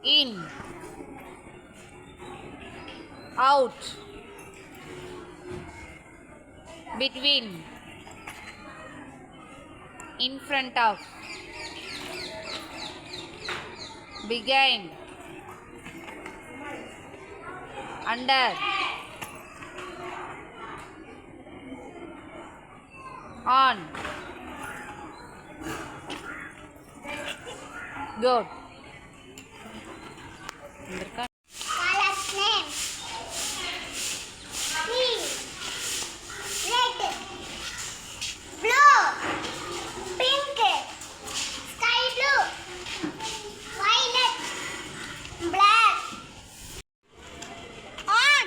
in, out, between, in front of, behind, under, on. Good. Colors name: green, red, blue, pink, sky blue, violet, black. On,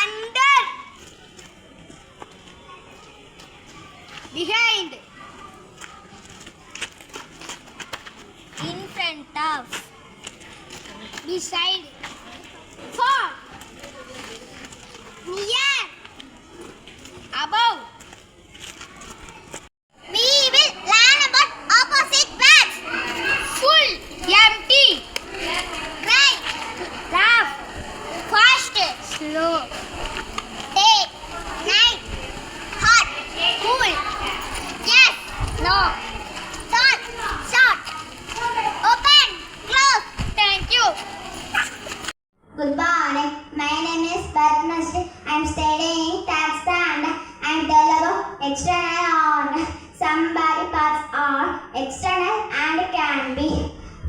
under, behind, in front of, beside, far, near, above. We will learn about opposite words. Full, empty, bright, laugh, fast, slow, day, night, hot, cool, yes, no, tall, short, open, close. Thank you. Good morning. My name is Padmasri. I am studying 10th standard. I am telling about external organ. Some body parts are external and can be,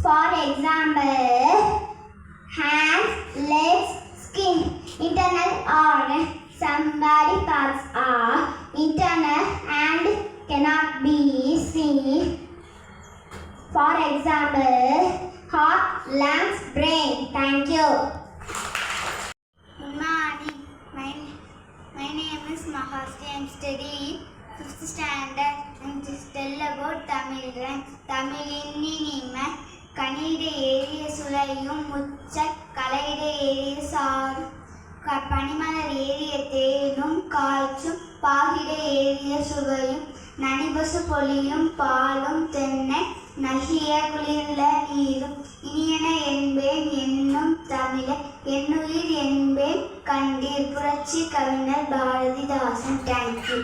for example, hands, legs, skin. Internal organ. Some body parts are internal and cannot be seen. For example, heart, lungs, brain. Thank you. Good morning. My name is Mahasti. I am studying 5th standard. I am just tell about Tamil rhyme. தமிழின் இனிமை கனிட ஏறிய சுளையும் முச்ச கலையிட ஏறிய சாரும் பனிமலர் ஏறிய தேனும் காய்ச்சும் பாகிட ஏறிய சுவையும் நனிபசு பொலியும் பாலும் தென்னை நல்கிய குளிர்ல நீரும் இனியன என்பேன் என்னும் தமிழர் என்னுயிர் என்பேன் கண்டீர். புரட்சி கவிஞர் பாரதிதாசன். தேங்க்யூ.